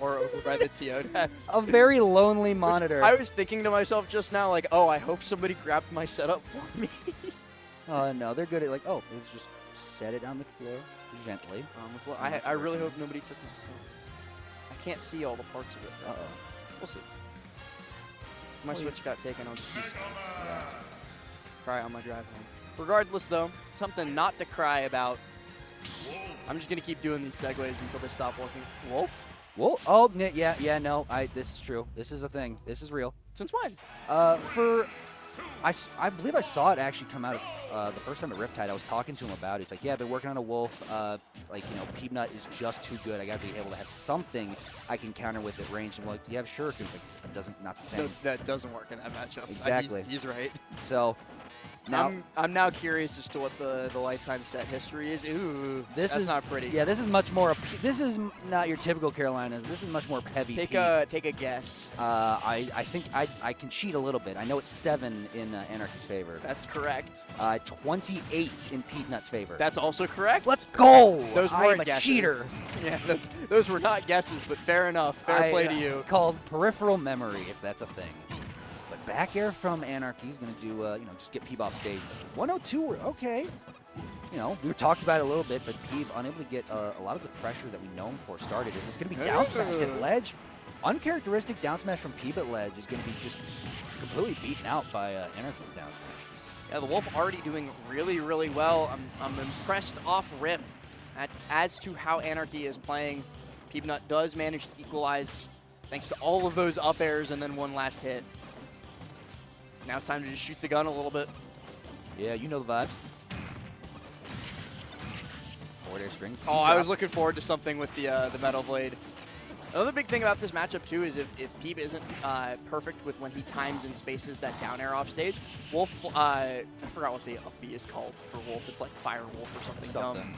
far over by the TO desk. A very lonely monitor. I was thinking to myself just now, like, oh, I hope somebody grabbed my setup for me. Oh, no, they're good at, like, oh, let's just set it on the floor gently. I really hope nobody took my stuff. I can't see all the parts of it. Uh-oh. We'll see. If my Switch got taken, I'll just cry on my drive home. Regardless, though, something not to cry about. I'm just going to keep doing these segues until they stop working. Wolf? Whoa. Oh, yeah, no. This is true. This is a thing. This is real. Since when? I believe I saw it actually come out of the first time at Riptide. I was talking to him about it. He's like, yeah, they're working on a Wolf. Like, you know, Peabnut is just too good. I got to be able to have something I can counter with at range. And I'm like, yeah, sure. Cause like, not the same. No, that doesn't work in that matchup. Exactly. He's right. So now I'm now curious as to what the lifetime set history is. Ooh, that's not pretty. Yeah, this is much more. This is not your typical Carolina. This is much more heavy. Take a guess. I think I can cheat a little bit. I know it's 7 in Anarchy's favor. That's correct. 28 in Peabnut's favor. That's also correct. Let's go. Those weren't a guesses. Cheater. Yeah, those were not guesses, but fair enough. Fair play to you. Called peripheral memory, if that's a thing. But back air from Anarchy is going to do, you know, just get Peab off stage. 102, okay. You know, we talked about it a little bit, but Peab unable to get a lot of the pressure that we know him for started. It's going to be down smash at ledge. Uncharacteristic down smash from Peab at ledge is going to be just completely beaten out by Anarchy's down smash. Yeah, the Wolf already doing really, really well. I'm impressed off rip as to how Anarchy is playing. Peabnut does manage to equalize thanks to all of those up airs and then one last hit. Now it's time to just shoot the gun a little bit. Yeah, you know the vibes. Forward air strings. Oh, I was looking forward to something with the Metal Blade. Another big thing about this matchup, too, is if Peab isn't perfect with when he times and spaces that down air off stage, Wolf, I forgot what the up B is called for Wolf. It's like Fire Wolf or something dumb.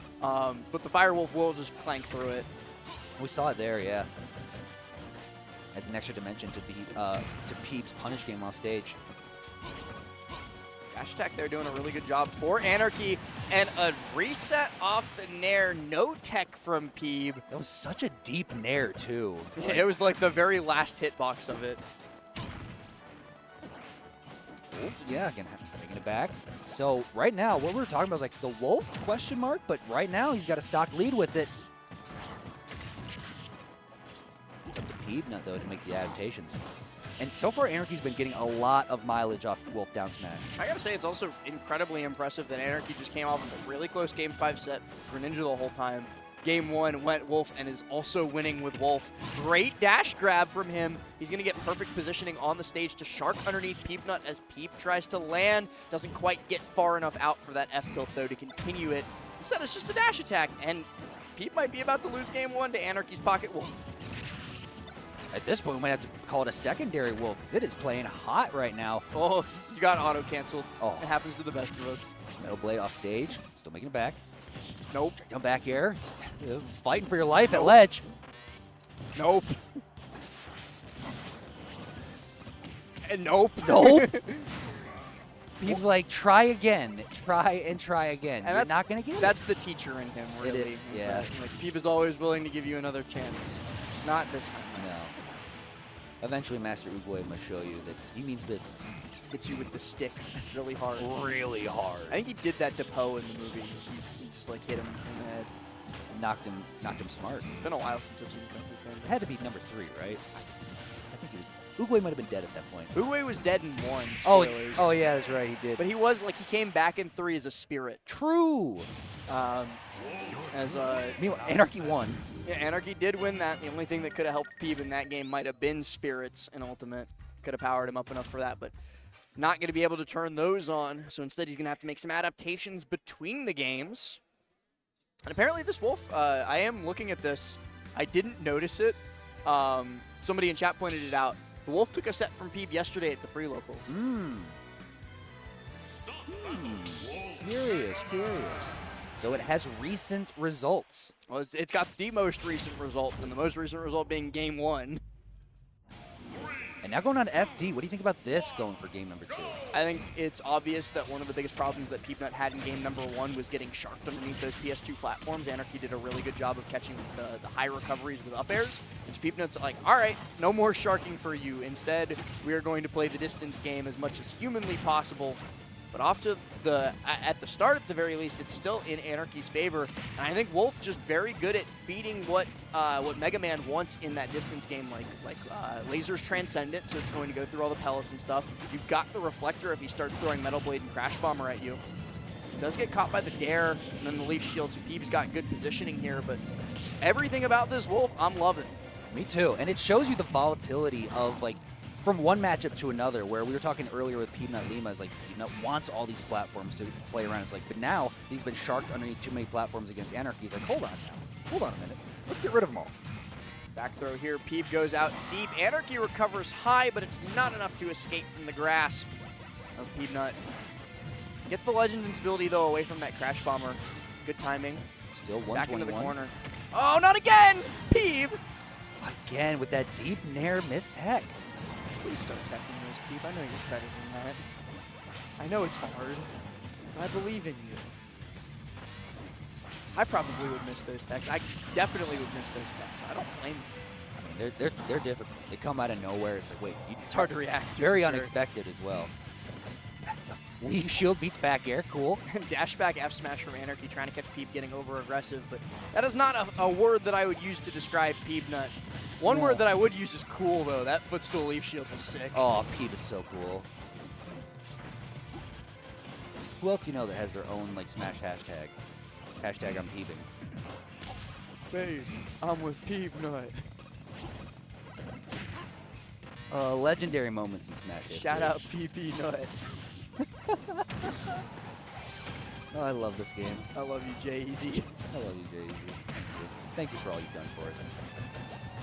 But the Fire Wolf will just clank through it. We saw it there, yeah. Adds an extra dimension to Peab's punish game off stage. Dash attack there doing a really good job for Anarchy, and a reset off the nair, no tech from Peab. That was such a deep nair too. Yeah, it was like the very last hitbox of it. Oh, yeah, gonna have to bring it back. So right now, what we were talking about is like the Wolf question mark, but right now he's got a stock lead with it. Up to Peabnut though to make the adaptations. And so far, Anarchy's been getting a lot of mileage off Wolf down smash. I gotta say, it's also incredibly impressive that Anarchy just came off of a really close Game 5 set for Ninja the whole time. Game 1 went Wolf and is also winning with Wolf. Great dash grab from him. He's gonna get perfect positioning on the stage to shark underneath Peabnut as Peab tries to land. Doesn't quite get far enough out for that F-tilt though to continue it. Instead, it's just a dash attack, and Peab might be about to lose Game 1 to Anarchy's Pocket Wolf. At this point, we might have to call it a secondary Wolf because it is playing hot right now. Oh, you got auto-canceled. Oh. It happens to the best of us. Metal Blade off stage, still making it back. Nope. Down back air, fighting for your life at ledge. Nope. And nope. Nope. Peab's like, try again, try and try again. And you're not going to get it. That's the teacher in him, really. Yeah. Like, Peab is always willing to give you another chance. Not this time. No. Eventually, Master Uguay must show you that he means business. Hits you with the stick really hard. Really hard. I think he did that to Poe in the movie. He just like hit him in the head. Knocked him smart. It's been a while since I've seen Kung Fu Panda. It had to be number 3, right? I think he was. Uguay might have been dead at that point. Uguay was dead in 1. Spoilers. Oh yeah, that's right, he did. But he was like he came back in 3 as a spirit. True. Meanwhile, Anarchy won. Yeah, Anarchy did win that. The only thing that could have helped Peab in that game might have been spirits in Ultimate. Could have powered him up enough for that, but not going to be able to turn those on. So instead, he's going to have to make some adaptations between the games. And apparently, this Wolf, I am looking at this. I didn't notice it. Somebody in chat pointed it out. The Wolf took a set from Peab yesterday at the pre-local. Curious. So it has recent results. Well, it's got the most recent result, and the most recent result being Game 1. And now going on to FD, what do you think about this going for game number 2? I think it's obvious that one of the biggest problems that Peabnut had in game number 1 was getting sharked underneath those PS2 platforms. Anarchy did a really good job of catching the high recoveries with up airs. And Peabnut's like, all right, no more sharking for you. Instead, we are going to play the distance game as much as humanly possible. But at the start, at the very least, it's still in Anarchy's favor. And I think Wolf just very good at beating what Mega Man wants in that distance game, like Laser's transcendent, so it's going to go through all the pellets and stuff. You've got the reflector if he starts throwing Metal Blade and Crash Bomber at you. He does get caught by the Dare, and then the Leaf Shield, so Peeb's got good positioning here. But everything about this Wolf, I'm loving. Me too. And it shows you the volatility of, like, from one matchup to another, where we were talking earlier with Peabnut Lima, is like Peabnut wants all these platforms to play around. It's like, but now he's been sharked underneath too many platforms against Anarchy. He's like, hold on now. Hold on a minute. Let's get rid of them all. Back throw here. Peeb goes out deep. Anarchy recovers high, but it's not enough to escape from the grasp of Peabnut. Gets the Legend Inspility, though, away from that Crash Bomber. Good timing. Still 121. Back into the corner. Oh, not again! Peeb! Again, with that deep Nair missed tech. Please start teching those, Peeb. I know you're better than that. I know it's hard, but I believe in you. I probably would miss those techs. I definitely would miss those techs. I don't blame you. I mean, they're difficult. They come out of nowhere. It's like, wait. It's hard to react to. Very unexpected as well. Leaf Shield beats back air. Cool. Dash back F smash from Anarchy, trying to catch Peeb getting over aggressive, but that is not a word that I would use to describe Peabnut. One word that I would use is cool, though. That footstool Leaf Shield was sick. Oh, Peeb is so cool. Who else you know that has their own, like, Smash hashtag? Hashtag I'm peeping. Babe, I'm with Peabnut. Legendary moments in Smash history. Shout out PP Nut. Oh, I love this game. I love you, Jay-Z. I love you, Jay-Z. Thank you for all you've done for us.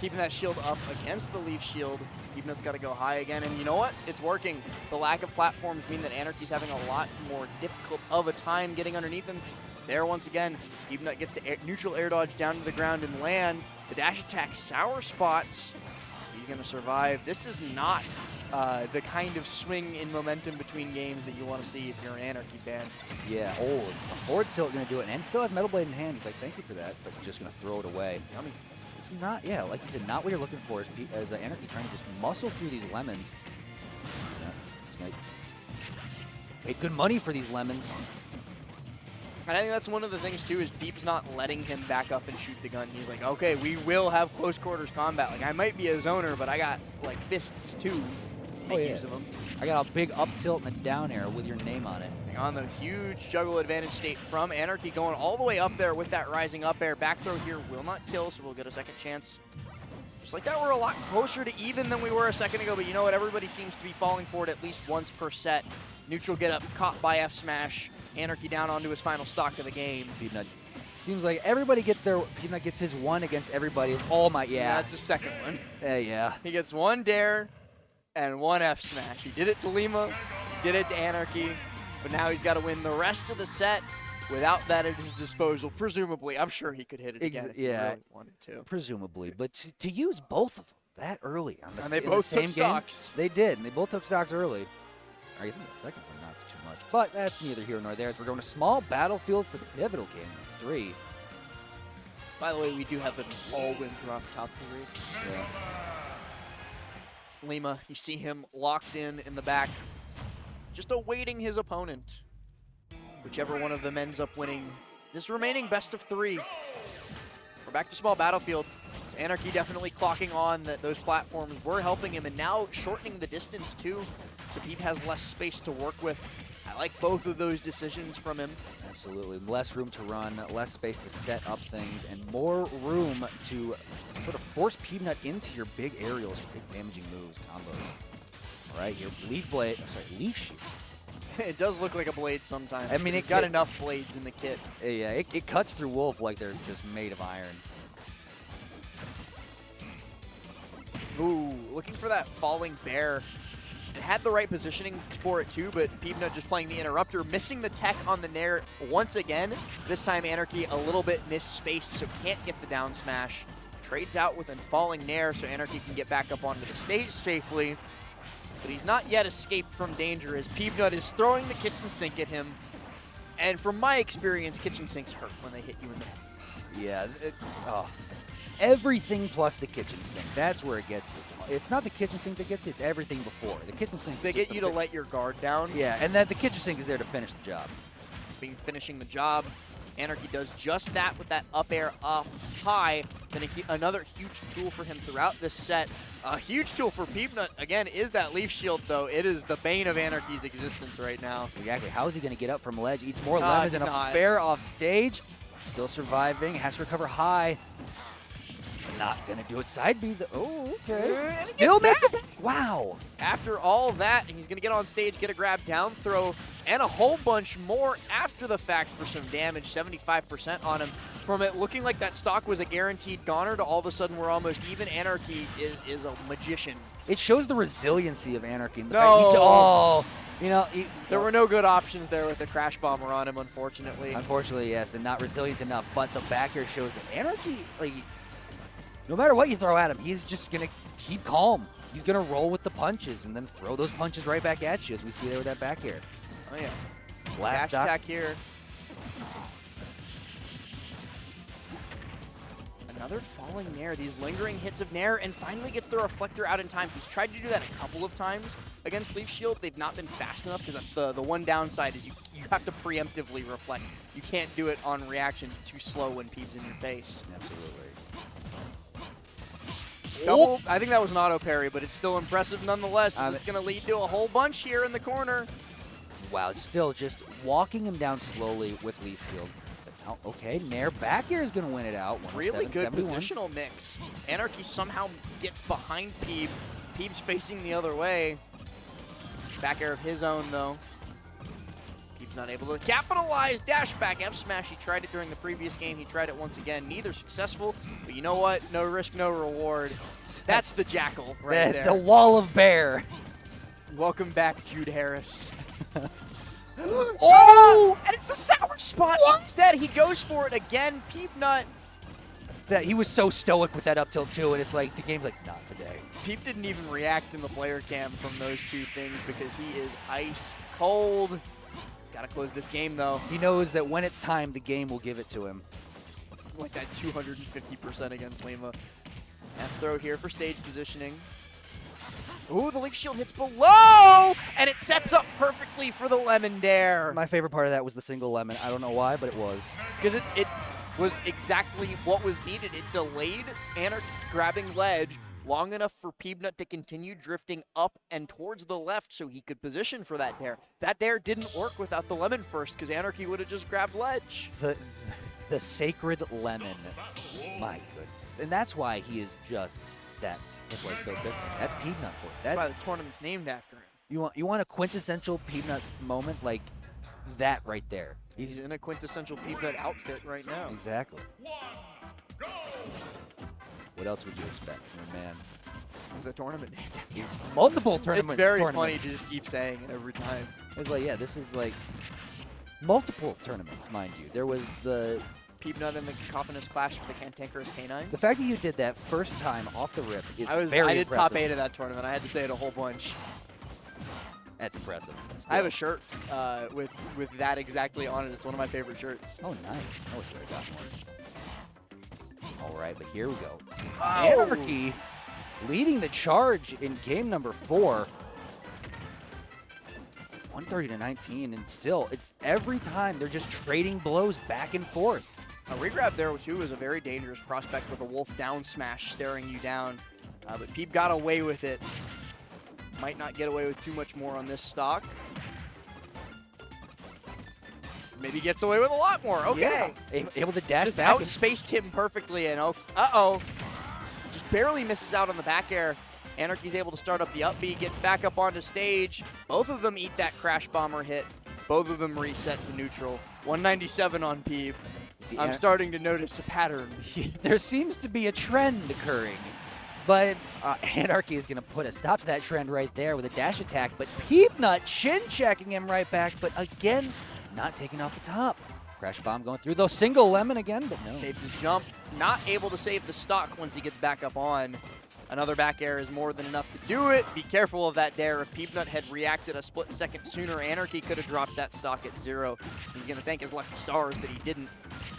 Keeping that shield up against the Leaf Shield. Peabnut's got to go high again, and you know what? It's working. The lack of platforms mean that Anarchy's having a lot more difficult of a time getting underneath him. There once again, Peabnut gets to neutral air dodge down to the ground and land. The dash attack sour spots. He's going to survive. This is not the kind of swing in momentum between games that you want to see if you're an Anarchy fan. Yeah, a forward tilt going to do it, and still has Metal Blade in hand. He's like, thank you for that, but just going to throw it away. Yummy. It's not, yeah, like you said, not what you're looking for as Anarchy trying to just muscle through these lemons. He's going to make good money for these lemons. And I think that's one of the things, too, is Peeb's not letting him back up and shoot the gun. He's like, okay, we will have close quarters combat. Like, I might be a zoner, but I got, like, fists, too. Make use of them. I got a big up tilt and a down air with your name on it. On the huge juggle advantage state from Anarchy, going all the way up there with that rising up air. Back throw here will not kill, so we'll get a second chance. Just like that, we're a lot closer to even than we were a second ago, but you know what? Everybody seems to be falling for it at least once per set. Neutral get up, caught by F smash. Anarchy down onto his final stock of the game. Peabnut. Seems like everybody gets their, Peabnut gets his one against everybody. It's all my, yeah. That's his second one. Yeah. He gets one dare and one F smash. He did it to Lima, did it to Anarchy, but now he's got to win the rest of the set without that at his disposal. Presumably, I'm sure he could hit it again if he really wanted to. Presumably, but to use both of them that early on and they both took stocks. They did, and they both took stocks early. I think the second one not too much, but that's neither here nor there. As we're going to small battlefield for the pivotal game number 3. By the way, we do have an all-Winthrop top 3. Yeah. Lima, you see him locked in the back, just awaiting his opponent. Whichever one of them ends up winning this remaining best of 3. We're back to small battlefield. Anarchy definitely clocking on that those platforms were helping him, and now shortening the distance too, so Peeb has less space to work with. I like both of those decisions from him. Absolutely. Less room to run, less space to set up things, and more room to sort of force Peabnut into your big aerials, your big damaging moves, combos. All right, your Leaf Shield. It does look like a blade sometimes. I mean, it's got enough blades in the kit. Yeah, it cuts through Wolf like they're just made of iron. Ooh, looking for that falling bear. It had the right positioning for it too, but Peabnut just playing the interrupter, missing the tech on the Nair once again. This time Anarchy a little bit misspaced, so can't get the down smash. Trades out with a falling Nair so Anarchy can get back up onto the stage safely. but he's not yet escaped from danger as Peabnut is throwing the kitchen sink at him. And from my experience, kitchen sinks hurt when they hit you in the head. Yeah. Everything plus the kitchen sink. That's where it gets you. It's not the kitchen sink that gets you. It's everything before. The kitchen sink. They get you to let your guard down. Yeah, and then the kitchen sink is there to finish the job. Finishing the job. Anarchy does just that with that up air up high. Then another huge tool for him throughout this set. A huge tool for Peabnut, again, is that Leaf Shield, though. It is the bane of Anarchy's existence right now. Exactly. How is he going to get up from ledge? Eats more lemons and a fair off stage. Still surviving. Has to recover high. Not going to do it side B. Oh, okay. Still makes it. Wow. After all that, he's going to get on stage, get a grab down throw, and a whole bunch more after the fact for some damage. 75% on him. From it looking like that stock was a guaranteed goner to all of a sudden we're almost even. Anarchy is a magician. It shows the resiliency of Anarchy. There were no good options there with the crash bomber on him, unfortunately. Unfortunately, yes, and not resilient enough. But the back air shows that Anarchy, no matter what you throw at him, he's just going to keep calm. He's going to roll with the punches and then throw those punches right back at you, as we see there with that back air. Oh, yeah. Last dash attack here. Another falling Nair. These lingering hits of Nair, and finally gets the reflector out in time. He's tried to do that a couple of times against Leaf Shield. They've not been fast enough, because that's the one downside is you have to preemptively reflect. You can't do it on reaction too slow when Peeb's in your face. Absolutely. Double, I think that was an auto parry, but it's still impressive nonetheless. It's going to lead to a whole bunch here in the corner. Wow, still just walking him down slowly with Leaf Shield. But now, okay, Nair back air is going to win it out. Really good positional mix. Anarchy somehow gets behind Peeb. Peeb's facing the other way. Back air of his own, though. Peeb's not able to capitalize. Dash back F smash. He tried it during the previous game. He tried it once again. Neither successful. But you know what? No risk, no reward. That's the Jackal right there. The wall of bear. Welcome back, Jude Harris. Oh! And it's the sour spot instead. He goes for it again. Peabnut. He was so stoic with that up tilt too, and it's like the game's like, not today. Peeb didn't even react in the player cam from those two things because he is ice cold. He's got to close this game though. He knows that when it's time, the game will give it to him. Like that 250% against Lima. F throw here for stage positioning. Ooh, the Leaf Shield hits below, and it sets up perfectly for the Lemon Dare. My favorite part of that was the single lemon. I don't know why, but it was. Because it was exactly what was needed. It delayed Anarchy grabbing ledge long enough for Peabnut to continue drifting up and towards the left so he could position for that dare. That dare didn't work without the lemon first because Anarchy would have just grabbed ledge. The sacred lemon. My goodness. And that's why he is just that. That's why he's built different. That's Peabnut for it. That's why the tournament's named after him. You want a quintessential Peabnut moment like that right there. He's in a quintessential Peabnut outfit right now. Exactly. What else would you expect from a man? The tournament named after him. It's multiple tournaments. It's very funny to just keep saying it every time. It's like, yeah, this is like multiple tournaments, mind you. There was the Peabnut in the Cacophonous Clash with the Cantankerous Canine. The fact that you did that first time off the rip is very impressive. I did top 8 of that tournament. I had to say it a whole bunch. That's impressive. Still. I have a shirt with that exactly on it. It's one of my favorite shirts. Oh, nice. I wish I got one. All right, but here we go. Oh. Anarchy leading the charge in game number 4. 130-19, and still, it's every time they're just trading blows back and forth. A regrab there, too, is a very dangerous prospect with a Wolf down smash staring you down. But Peeb got away with it. Might not get away with too much more on this stock. Maybe gets away with a lot more. Okay. Yeah. Able to dash just back. Outspaced him perfectly, and uh-oh. Just barely misses out on the back air. Anarchy's able to start up the up B, gets back up onto stage. Both of them eat that Crash Bomber hit. Both of them reset to neutral. 197 on Peeb. See, I'm starting to notice a pattern. There seems to be a trend occurring. But Anarchy is going to put a stop to that trend right there with a dash attack. But Peabnut chin-checking him right back. But again, not taking off the top. Crash Bomb going through, though. Single lemon again, but no. Saved his jump. Not able to save the stock once he gets back up on. Another back air is more than enough to do it. Be careful of that dare. If Peabnut had reacted a split second sooner, Anarchy could have dropped that stock at 0. He's going to thank his lucky stars that he didn't.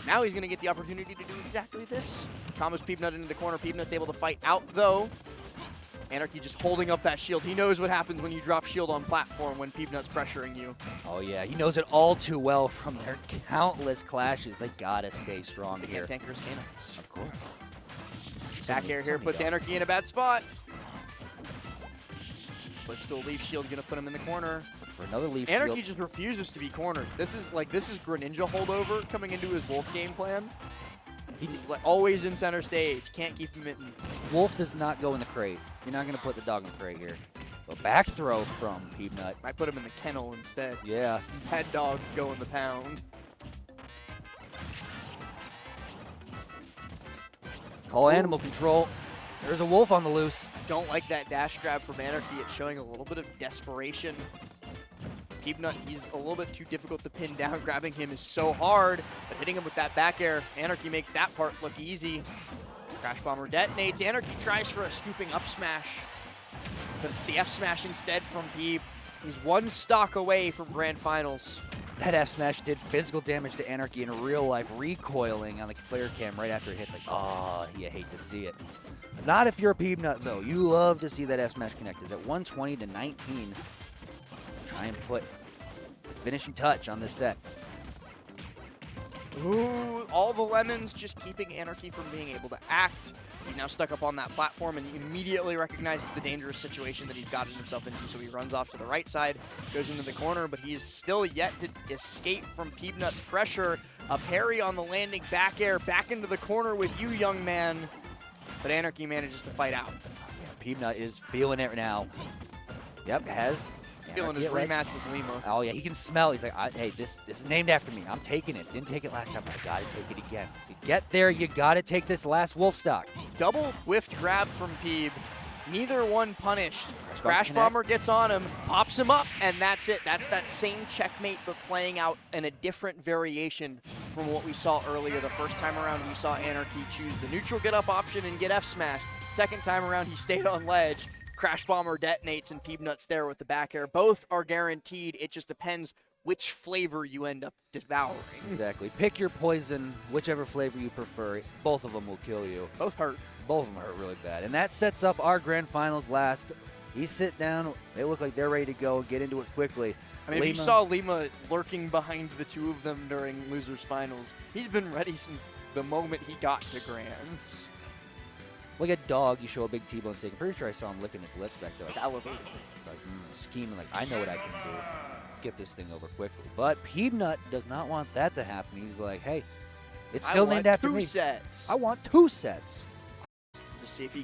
Now he's going to get the opportunity to do exactly this. Combos Peabnut into the corner. Peabnut's able to fight out, though. Anarchy just holding up that shield. He knows what happens when you drop shield on platform when Peabnut's pressuring you. Oh, yeah. He knows it all too well from their countless clashes. They got to stay strong They here. can't tank risk Anarchy. Of course. Back air here puts Anarchy in a bad spot. But still, leaf shield gonna put him in the corner. For another leaf Anarchy shield. just refuses to be cornered. This is Greninja holdover coming into his Wolf game plan. He's like always in center stage. Can't keep him in. Wolf does not go in the crate. You're not going to put the dog in the crate here. So back throw from Peabnut. Might put him in the kennel instead. Yeah. Head dog go in the pound. Call animal control. There's a wolf on the loose. Don't like that dash grab from Anarchy. It's showing a little bit of desperation. Peabnut, he's a little bit too difficult to pin down. Grabbing him is so hard, but hitting him with that back air, Anarchy makes that part look easy. Crash Bomber detonates. Anarchy tries for a scooping up smash, but it's the F smash instead from Peab. He's one stock away from Grand Finals. That F smash did physical damage to Anarchy in real life, recoiling on the player cam right after it hits. Like, oh, you hate to see it. Not if you're a Peabnut, though. You love to see that F smash connect. Is at 120 to 19. Try and put the finishing touch on this set. Ooh, all the lemons just keeping Anarchy from being able to act. He's now stuck up on that platform and he immediately recognizes the dangerous situation that he's gotten himself into, so he runs off to the right side, goes into the corner, but he is still yet to escape from Peabnut's pressure. A parry on the landing back air, back into the corner with you, young man. But Anarchy manages to fight out. Yeah, Peabnut is feeling it now. Yep, has. He's feeling his rematch with Lima. Oh, yeah, he can smell. He's like, hey, this is named after me. I'm taking it. Didn't take it last time, but I got to take it again. To get there, you got to take this last wolf stock. Double whiffed grab from Peab. Neither one punished. Crash Bomber gets on him, pops him up, and that's it. That's that same checkmate, but playing out in a different variation from what we saw earlier. The first time around, we saw Anarchy choose the neutral get up option and get F smash. Second time around, he stayed on ledge. Crash Bomber detonates and Peabnut's there with the back air. Both are guaranteed. It just depends which flavor you end up devouring. Exactly. Pick your poison, whichever flavor you prefer. Both of them will kill you. Both hurt. Both of them hurt really bad. And that sets up our grand finals last. He sit down. They look like they're ready to go. Get into it quickly. I mean, if you saw Lima lurking behind the two of them during losers finals, he's been ready since the moment he got to grands. Like a dog, you show a big T-bone steak. I'm pretty sure I saw him licking his lips back there. Like, Salivating. Scheming like, I know what I can do. Get this thing over quickly. But Peabnut does not want that to happen. He's like, hey, it's still named after me. I want 2 sets. I want 2 sets. Just see if he can